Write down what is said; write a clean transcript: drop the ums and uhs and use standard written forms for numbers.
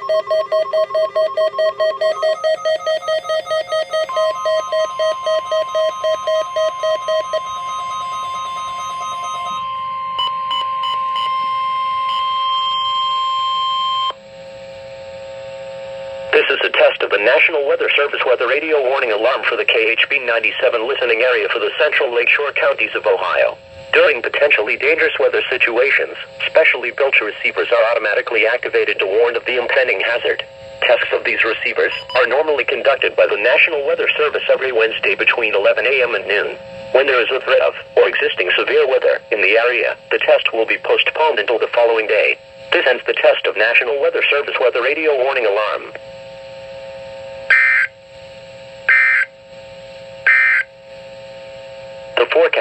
This is a test of the National Weather Service weather radio warning alarm for the KHB97 listening area for the central lakeshore counties of Ohio. During potentially dangerous weather situations, specially built receivers are automatically activated to warn of the impending hazard. Tests of these receivers are normally conducted by the National Weather Service every Wednesday between 11 a.m. and noon. When there is a threat of or existing severe weather in the area, the test will be postponed until the following day. This ends the test of National Weather Service weather radio warning alarm. The forecast.